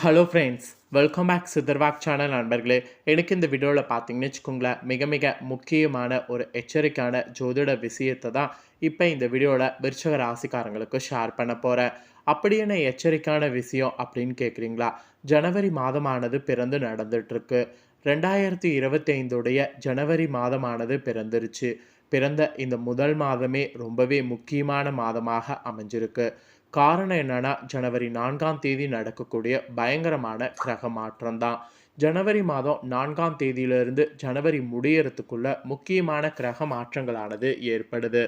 Hello friends, welcome back சித்தர்வாக் channel நண்பர்களே. எனக்கு இந்த வீடியோவில் பார்த்தீங்கன்னு வச்சுக்கோங்களேன், மிக மிக முக்கியமான ஒரு எச்சரிக்கையான ஜோதிட விஷயத்தை தான் இப்போ இந்த வீடியோவில் விருச்சக ராசிக்காரங்களுக்கு ஷேர் பண்ண போகிறேன். அப்படி என்ன எச்சரிக்கையான விஷயம் அப்படின்னு கேட்குறீங்களா? ஜனவரி மாதமானது பிறந்து நடந்துட்டுருக்கு. 2025 ஜனவரி மாதமானது பிறந்துருச்சு. பிறந்த இந்த முதல் மாதமே ரொம்பவே முக்கியமான மாதமாக அமைஞ்சிருக்கு. காரணம் என்னன்னா, ஜனவரி 4ஆம் தேதி நடக்கக்கூடிய பயங்கரமான கிரக மாற்றம் தான். ஜனவரி மாதம் 4ஆம் தேதியிலிருந்து ஜனவரி முடியறதுக்குள்ள முக்கியமான கிரக மாற்றங்களானது ஏற்படுது.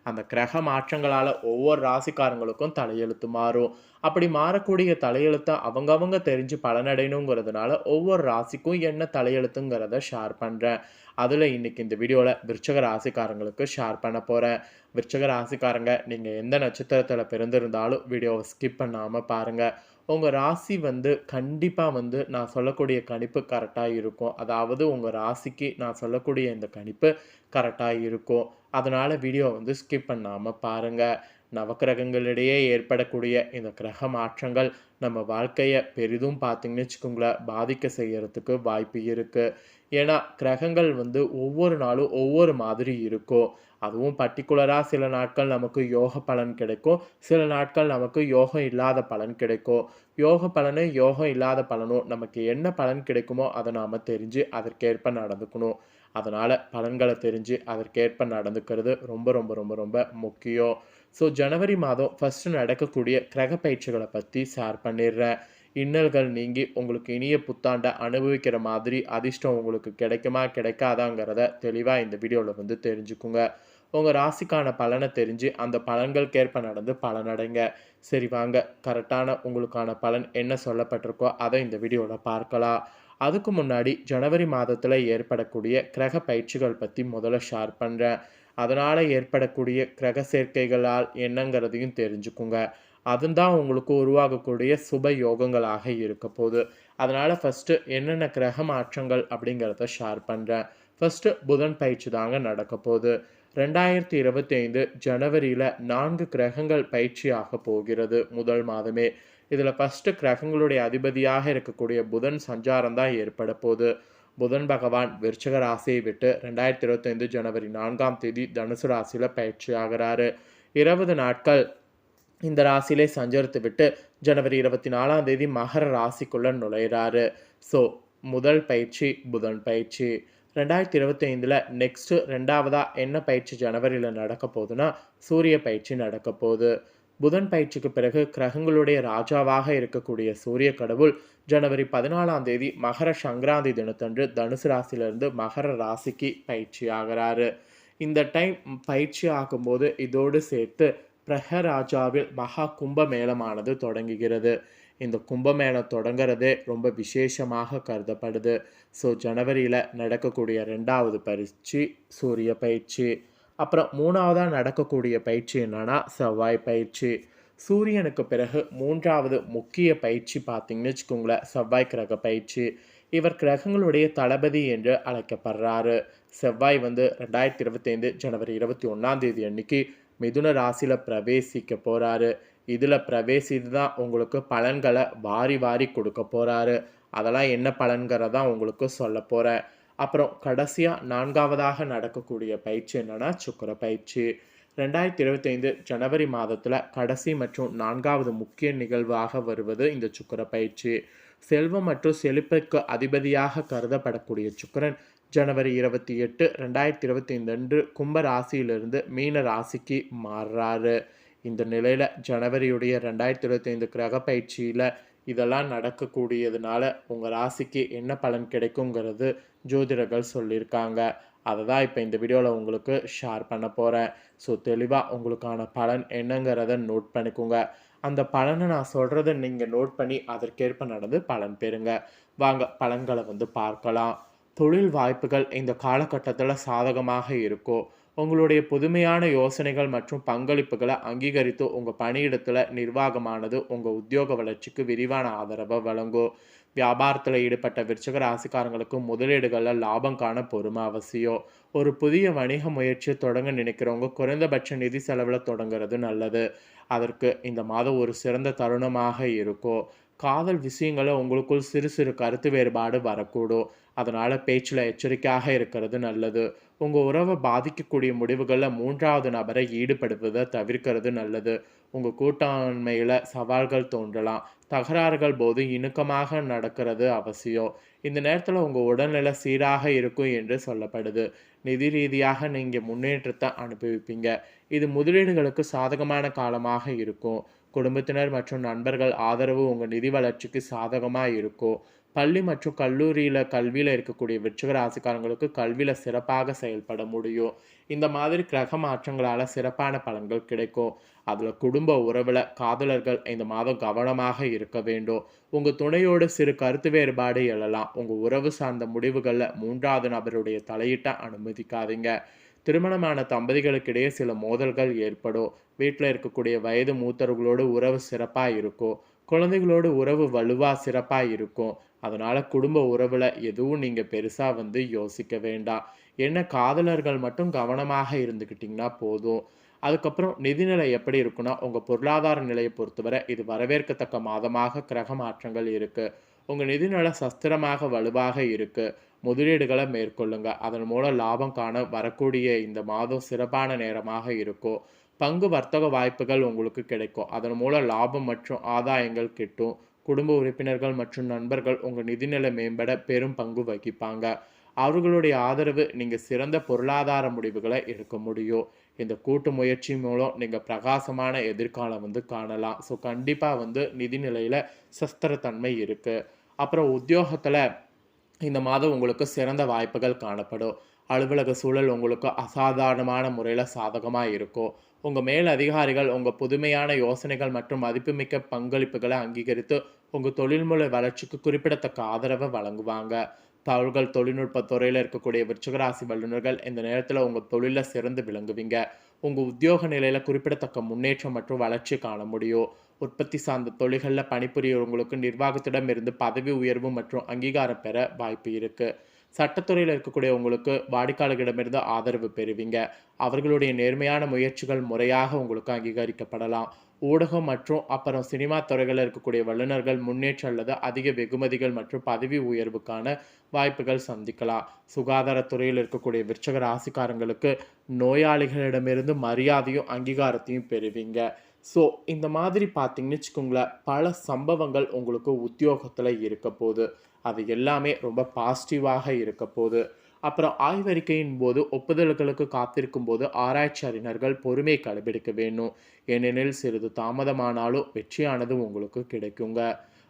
அந்த கிரக மாற்றங்களால ஒவ்வொரு ராசிக்காரங்களுக்கும் தலையெழுத்து மாறும். அப்படி மாறக்கூடிய தலையெழுத்த அவங்கவங்க தெரிஞ்சு பலனடையணுங்கிறதுனால, ஒவ்வொரு ராசிக்கும் என்ன தலையெழுத்துங்கிறத ஷேர் பண்றேன். அதுல இன்னைக்கு இந்த வீடியோல விருச்சக ராசிக்காரங்களுக்கு ஷேர் பண்ண போறேன். விருச்சக ராசிக்காரங்க, நீங்க எந்த நட்சத்திரத்துல பிறந்திருந்தாலும் வீடியோவை ஸ்கிப் பண்ணாம பாருங்க. உங்க ராசி கண்டிப்பா நான் சொல்லக்கூடிய கணிப்பு கரெக்டா இருக்கும். அதாவது உங்க ராசிக்கு நான் சொல்லக்கூடிய இந்த கணிப்பு கரெக்டா இருக்கும். அதனால வீடியோ ஸ்கிப் பண்ணாம பாருங்க. நவக்கிரகங்களிடையே ஏற்படக்கூடிய இந்த கிரக மாற்றங்கள் நம்ம வாழ்க்கைய பெரிதும் பார்த்தீங்கன்னு வச்சுக்கோங்களேன், பாதிக்க செய்யறதுக்கு வாய்ப்பு இருக்கு. ஏன்னா கிரகங்கள் ஒவ்வொரு நாளும் ஒவ்வொரு மாதிரி இருக்கும். அதுவும் பர்ட்டிகுலரா சில நாட்கள் நமக்கு யோக பலன் கிடைக்கும். சில நாட்கள் நமக்கு யோகம் இல்லாத பலன் கிடைக்கும். யோக பலனும், யோகம் இல்லாத பலனும் நமக்கு என்ன பலன் கிடைக்குமோ அத நாம தெரிஞ்சு அதற்கேற்ப நடந்துக்கணும். அதனால பலன்கள தெரிஞ்சு அதற்கேற்ப நடந்துக்கிறது ரொம்ப ரொம்ப ரொம்ப ரொம்ப முக்கியம். ஸோ ஜனவரி மாதம் ஃபர்ஸ்ட்டு நடக்கக்கூடிய கிரக பயிற்சிகள பத்தி ஷேர் பண்ணிடுறேன். இன்னல்கள் நீங்கி உங்களுக்கு இனிய புத்தாண்ட அனுபவிக்கிற மாதிரி அதிர்ஷ்டம் உங்களுக்கு கிடைக்குமா, கிடைக்காதாங்கிறத தெளிவா இந்த வீடியோல தெரிஞ்சுக்குங்க. உங்க ராசிக்கான பலனை தெரிஞ்சு அந்த பலன்களுக்கேற்ப நடந்து பலனடைங்க. சரி வாங்க, கரெக்டான உங்களுக்கான பலன் என்ன சொல்லப்பட்டிருக்கோ அதை இந்த வீடியோவில் பார்க்கலாம். அதுக்கு முன்னாடி ஜனவரி மாதத்தில் ஏற்படக்கூடிய கிரக பயிற்சிகள் பற்றி முதல்ல ஷேர் பண்ணுறேன். அதனால் ஏற்படக்கூடிய கிரக சேர்க்கைகளால் என்னங்கிறதையும் தெரிஞ்சுக்குங்க. அதுதான் உங்களுக்கு உருவாகக்கூடிய சுப யோகங்களாக இருக்க போகுது. அதனால் ஃபஸ்ட்டு என்னென்ன கிரக மாற்றங்கள் அப்படிங்கிறத ஷேர் பண்ணுறேன். ஃபஸ்ட்டு புதன் பயிற்சி தாங்க நடக்க போகுது. 2025 ஜனவரியில் 4 கிரகங்கள் பயிற்சியாக போகிறது முதல் மாதமே. இதில் ஃபஸ்ட்டு கிரகங்களுடைய அதிபதியாக இருக்கக்கூடிய புதன் சஞ்சாரம் தான் ஏற்பட போகுது. புதன் பகவான் விருச்சக ராசியை விட்டு 2025 ஜனவரி 4ஆம் தேதி தனுசு ராசியில் பயிற்சி ஆகிறாரு. 20 நாட்கள் இந்த ராசியிலே சஞ்சரித்து விட்டு ஜனவரி 24ஆம் தேதி மகர ராசிக்குள்ள நுழையிறாரு. ஸோ முதல் பயிற்சி புதன் பயிற்சி. 2025 நெக்ஸ்ட்டு ரெண்டாவதா என்ன பயிற்சி ஜனவரியில் நடக்க போகுதுன்னா, சூரிய பயிற்சி நடக்க போகுது. புதன் பயிற்சிக்கு பிறகு கிரகங்களுடைய ராஜாவாக இருக்கக்கூடிய சூரிய கடவுள் ஜனவரி 14ஆம் தேதி மகர சங்கராந்தி தினத்தன்று தனுசு ராசியிலிருந்து மகர ராசிக்கு பயிற்சி ஆகிறாரு. இந்த டைம் பயிற்சி ஆகும்போது இதோடு சேர்த்து பிரஹராஜாவில் மகா கும்பமேளமானது தொடங்குகிறது. இந்த கும்பமேளம் தொடங்குறதே ரொம்ப விசேஷமாக கருதப்படுது. ஸோ ஜனவரியில் நடக்கக்கூடிய 2வது பயிற்சி சூரிய பயிற்சி. அப்புறம் 3வதாக நடக்கக்கூடிய பயிற்சி என்னன்னா செவ்வாய் பயிற்சி. சூரியனுக்கு பிறகு 3வது முக்கிய பயிற்சி பார்த்தீங்கன்னு வச்சுக்கோங்களேன், செவ்வாய் கிரக பயிற்சி. இவர் கிரகங்களுடைய தளபதி என்று அழைக்கப்படுறாரு. செவ்வாய் 2025 ஜனவரி 21ஆம் தேதி அன்னைக்கு மிதுன ராசியில் பிரவேசிக்க போகிறாரு. இதில் பிரவேசித்து தான் உங்களுக்கு பலன்களை வாரி வாரி கொடுக்க போகிறாரு. அதெல்லாம் என்ன பலன்கிறதான் உங்களுக்கு சொல்ல போகிறேன். அப்புறம் கடைசியாக 4வதாக நடக்கக்கூடிய பயிற்சி என்னென்னா சுக்கிர பயிற்சி. 2025 ஜனவரி மாதத்தில் கடைசி மற்றும் 4வது முக்கிய நிகழ்வாக வருவது இந்த சுக்கிர பயிற்சி. செல்வம் மற்றும் செழிப்புக்கு அதிபதியாக கருதப்படக்கூடிய சுக்கிரன் ஜனவரி 28, 2025 அன்று கும்ப ராசியிலிருந்து மீன ராசிக்கு மாறுறாரு. இந்த நிலையில் ஜனவரியுடைய 2025 கிரக பயிற்சியில் இதெல்லாம் நடக்கக்கூடியதுனால உங்கள் ராசிக்கு என்ன பலன் கிடைக்குங்கிறது ஜோதிடர்கள் சொல்லியிருக்காங்க. அதை தான் இப்போ இந்த வீடியோவில் உங்களுக்கு ஷேர் பண்ண போகிறேன். ஸோ தெளிவாக உங்களுக்கான பலன் என்னங்கிறத நோட் பண்ணிக்கோங்க. அந்த பலனை நான் சொல்கிறத நீங்கள் நோட் பண்ணி அதற்கேற்ப நடந்து பலன் பெறுங்க. வாங்க பலன்களை பார்க்கலாம். தொழில் வாய்ப்புகள் இந்த காலகட்டத்தில் சாதகமாக இருக்கும். உங்களுடைய புதுமையான யோசனைகள் மற்றும் பங்களிப்புகளை அங்கீகரித்து உங்கள் பணியிடத்தில் நிர்வாகமானது உங்கள் உத்தியோக வளர்ச்சிக்கு விரிவான ஆதரவை வழங்கும். வியாபாரத்தில் ஈடுபட்ட விருச்சிக ராசிக்காரங்களுக்கு முதலீடுகளில் லாபம் காண பொறுமை அவசியம். ஒரு புதிய வணிக முயற்சியை தொடங்க நினைக்கிறவங்க குறைந்தபட்ச நிதி செலவில் தொடங்குறது நல்லது. அதற்கு இந்த மாதம் ஒரு சிறந்த தருணமாக இருக்கும். காதல் விஷயங்கள உங்களுக்குள் சிறு சிறு கருத்து வேறுபாடு வரக்கூடும். அதனால பேச்சுல எச்சரிக்கையாக இருக்கிறது நல்லது. உங்க உறவ பாதிக்கக்கூடிய முடிவுகள்ல 3வது நபரை ஈடுபடுவத தவிர்க்கிறது நல்லது. உங்க கூட்டாண்மையில சவால்கள் தோன்றலாம். தகராறுகள் போது இணக்கமாக நடக்கிறது அவசியம். இந்த நேரத்துல உங்க உடல்நிலை சீராக இருக்கும் என்று சொல்லப்படுது. நிதி ரீதியாக நீங்க முன்னேற்றத்த அனுபவிப்பீங்க. இது முதலீடுகளுக்கு சாதகமான காலமாக இருக்கும். குடும்பத்தினர் மற்றும் நண்பர்கள் ஆதரவு உங்க நிதி வளர்ச்சிக்கு சாதகமா இருக்கும். பள்ளி மற்றும் கல்வியில இருக்கக்கூடிய விருச்சிக ராசிக்காரங்களுக்கு கல்வியில சிறப்பாக செயல்பட முடியும். இந்த மாதிரி கிரக மாற்றங்களால சிறப்பான பலன்கள் கிடைக்கும். அதுல குடும்ப உறவுல காதலர்கள் இந்த மாதம் கவனமாக இருக்க வேண்டும். உங்க துணையோடு சிறு கருத்து வேறுபாடு எழலாம். உங்க உறவு சார்ந்த முடிவுகள்ல 3வது நபருடைய தலையீட்ட அனுமதிக்காதீங்க. திருமணமான தம்பதிகளுக்கிடையே சில மோதல்கள் ஏற்படும். வீட்ல இருக்கக்கூடிய வயது மூத்தவர்களோடு உறவு சிறப்பா இருக்கும். குழந்தைகளோடு உறவு வலுவா சிறப்பா இருக்கும். அதனால குடும்ப உறவுல எதுவும் நீங்க பெருசா யோசிக்க வேண்டாம். என்ன காதலர்கள் மட்டும் கவனமாக இருந்துக்கிட்டீங்கன்னா போதும். அதுக்கப்புறம் நிதிநிலை எப்படி இருக்குன்னா, உங்க பொருளாதார நிலைய பொறுத்தவரை இது வரவேற்கத்தக்க மாதமாக கிரக மாற்றங்கள் இருக்கு. உங்க நிதிநிலை சஸ்திரமாக வலுவாக இருக்கு. முதலீடுகள மேற்கொள்ளுங்க. அதன் மூலம் லாபம் காண வரக்கூடிய இந்த மாதம் சிறப்பான நேரமாக இருக்கும். பங்கு வர்த்தக வாய்ப்புகள் உங்களுக்கு கிடைக்கும். அதன் மூலம் லாபம் மற்றும் ஆதாயங்கள் கிட்டும். குடும்ப உறுப்பினர்கள் மற்றும் நண்பர்கள் உங்க நிதிநிலை மேம்பட பெரும் பங்கு வகிப்பாங்க. அவர்களுடைய ஆதரவு நீங்க சிறந்த பொருளாதார முடிவுகளை எடுக்க முடியும். இந்த கூட்டு முயற்சி மூலம் நீங்க பிரகாசமான எதிர்காலம் காணலாம். ஸோ கண்டிப்பா நிதி நிலையில சஸ்திரத்தன்மை இருக்கு. அப்புறம் உத்தியோகத்துல இந்த மாதம் உங்களுக்கு சிறந்த வாய்ப்புகள் காணப்படும். அலுவலக சூழல் உங்களுக்கு அசாதாரணமான முறையில சாதகமா இருக்கும். உங்க மேல் அதிகாரிகள் உங்க புதுமையான யோசனைகள் மற்றும் மதிப்புமிக்க பங்களிப்புகளை அங்கீகரித்து உங்க தொழில்முறை வளர்ச்சிக்கு குறிப்பிடத்தக்க ஆதரவை வழங்குவாங்க. தகவல்கள் தொழில்நுட்ப துறையில இருக்கக்கூடிய விருச்சிக ராசி வல்லுநர்கள் இந்த நேரத்துல உங்க தொழில்ல சிறந்து விளங்குவீங்க. உங்க உத்தியோக நிலையில குறிப்பிடத்தக்க முன்னேற்றம் மற்றும் வளர்ச்சி காண முடியும். உற்பத்தி சார்ந்த தொழில்கள்ல பணிபுரியவங்களுக்கு நிர்வாகத்திடம் இருந்து பதவி உயர்வு மற்றும் அங்கீகாரம் பெற வாய்ப்பு இருக்கு. சட்டத்துறையில் இருக்கக்கூடிய உங்களுக்கு வாடிக்கையாளர்களிடமிருந்து ஆதரவு பெறுவீங்க. அவர்களுடைய நேர்மையான முயற்சிகள் முறையாக உங்களுக்கு அங்கீகரிக்கப்படலாம். ஊடகம் மற்றும் அப்புறம் சினிமா துறைகளில் இருக்கக்கூடிய வல்லுநர்கள் முன்னேற்றம் அல்லது அதிக வெகுமதிகள் மற்றும் பதவி உயர்வுக்கான வாய்ப்புகள் சந்திக்கலாம். சுகாதாரத்துறையில் இருக்கக்கூடிய விருச்சக ராசிக்காரங்களுக்கு நோயாளிகளிடமிருந்து மரியாதையும் அங்கீகாரத்தையும் பெறுவீங்க. ஸோ இந்த மாதிரி பார்த்தீங்கன்னு வச்சுக்கோங்களேன், பல சம்பவங்கள் உங்களுக்கு உத்தியோகத்தில் இருக்க போகுது. அது எல்லாமே ரொம்ப பாசிட்டிவாக இருக்க போகுது. அப்புறம் ஆய்வறிக்கையின் போது ஒப்புதல்களுக்கு காத்திருக்கும் போது ஆராய்ச்சி அறிஞர்கள் பொறுமை கடைபிடிக்க வேணும். ஏனெனில் சிறிது தாமதமானாலும் வெற்றியானது உங்களுக்கு கிடைக்குங்க.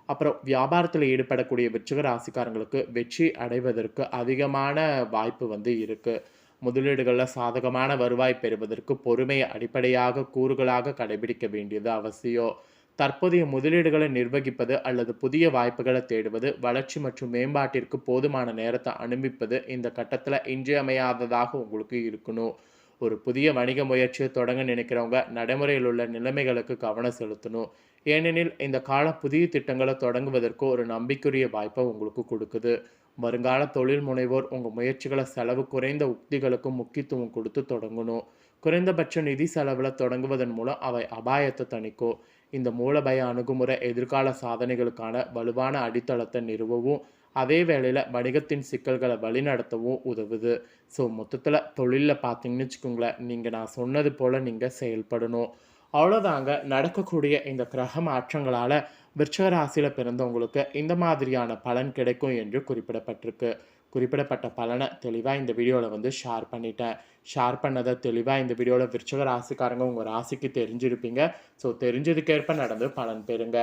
அப்புறம் வியாபாரத்தில் ஈடுபடக்கூடிய விருச்சிக ராசிக்காரங்களுக்கு வெற்றி அடைவதற்கு அதிகமான வாய்ப்பு இருக்கு. முதலீடுகளில் சாதகமான வருவாய் பெறுவதற்கு பொறுமையை அடிப்படையாக கூறுகளாக கடைபிடிக்க வேண்டியது அவசியம். தற்போதைய முதலீடுகளை நிர்வகிப்பது அல்லது புதிய வாய்ப்புகளை தேடுவது, வளர்ச்சி மற்றும் மேம்பாட்டிற்கு போதுமான நேரத்தை அனுமதிப்பது இந்த கட்டத்தில் இன்றியமையாததாக உங்களுக்கு இருக்கணும். ஒரு புதிய வணிக முயற்சியை தொடங்க நினைக்கிறவங்க நடைமுறையில் உள்ள நிலைமைகளுக்கு கவனம் செலுத்தணும். ஏனெனில் இந்த காலம் புதிய திட்டங்களை தொடங்குவதற்கு ஒரு நம்பிக்கைக்குரிய வாய்ப்பை உங்களுக்கு கொடுக்குது. வருங்கால தொழில் முனைவோர் உங்கள் முயற்சிகளை செலவு குறைந்த உக்திகளுக்கு முக்கியத்துவம் கொடுத்து தொடங்கணும். குறைந்தபட்ச நிதி செலவில் தொடங்குவதன் மூலம் அவை அபாயத்தை தணிக்கும். இந்த மூலபய அணுகுமுறை எதிர்கால சாதனைகளுக்கான வலுவான அடித்தளத்தை நிறுவவும், அதே வேளையில் வணிகத்தின் சிக்கல்களை வழிநடத்தவும் உதவுது. ஸோ மொத்தத்தில் தொழிலில் பார்த்தீங்கன்னு வச்சுக்கோங்களேன், நீங்கள் நான் சொன்னது போல் நீங்கள் செயல்படணும். அவ்வளோதாங்க. நடக்கக்கூடிய இந்த கிரக மாற்றங்களால் விருச்சிக ராசியில் பிறந்தவங்களுக்கு இந்த மாதிரியான பலன் கிடைக்கும் என்று குறிப்பிடப்பட்டிருக்கு. குறிப்பிடப்பட்ட பலனை தெளிவாக இந்த வீடியோவில் ஷேர் பண்ணிட்டேன். ஷேர் பண்ணதை தெளிவாக இந்த வீடியோவில் விருச்சிக ராசிக்காரங்க உங்கள் ராசிக்கு தெரிஞ்சிருப்பீங்க. ஸோ தெரிஞ்சதுக்கேற்ப நடந்து பலன் பெறுங்க.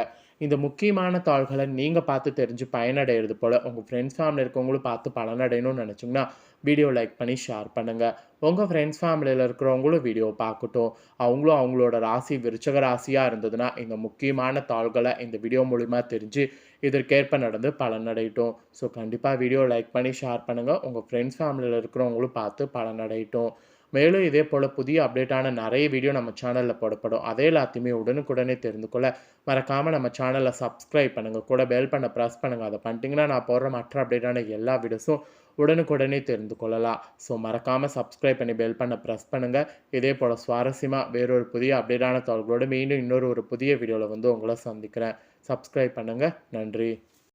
இந்த முக்கியமான தாள்களை நீங்கள் பார்த்து தெரிஞ்சு பயனடைகிறது போல் உங்கள் ஃப்ரெண்ட்ஸ் ஃபேமிலி இருக்கவங்களும் பார்த்து பலனடையணும்னு நினச்சிங்கன்னா வீடியோ லைக் பண்ணி ஷேர் பண்ணுங்கள். உங்கள் ஃப்ரெண்ட்ஸ் ஃபேமிலியில் இருக்கிறவங்களும் வீடியோ பார்க்கட்டும். அவங்களும் அவங்களோட ராசி விருச்சிக ராசியாக இருந்ததுன்னா இந்த முக்கியமான தாள்களை இந்த வீடியோ மூலிமா தெரிஞ்சு இதற்கேற்ப நடந்து பலனடையட்டும். ஸோ கண்டிப்பாக வீடியோ லைக் பண்ணி ஷேர் பண்ணுங்கள். உங்கள் ஃப்ரெண்ட்ஸ் ஃபேமிலியில் இருக்கிறவங்களும் பார்த்து பலனடையட்டும். மேலும் இதே போல் புதிய அப்டேட்டான நிறைய வீடியோ நம்ம சேனலில் போடப்படும். அதே எல்லாத்தையுமே உடனுக்குடனே தெரிந்து கொள்ள மறக்காமல் நம்ம சேனலை சப்ஸ்கிரைப் பண்ணுங்கள். கூட பெல் பண்ண ப்ரெஸ் பண்ணுங்கள். அதை பண்ணிட்டீங்கன்னா நான் போடுற மற்ற அப்டேட்டான எல்லா வீடியோஸும் உடனுக்குடனே தெரிந்து கொள்ளலாம். ஸோ மறக்காமல் சப்ஸ்கிரைப் பண்ணி பெல் பண்ண ப்ரெஸ் பண்ணுங்கள். இதே போல் சுவாரஸ்யமாக வேறொரு புதிய அப்டேட்டான தகவல்களோடு மீண்டும் இன்னொரு புதிய வீடியோவில் உங்களை சந்திக்கிறேன். சப்ஸ்கிரைப் பண்ணுங்கள். நன்றி.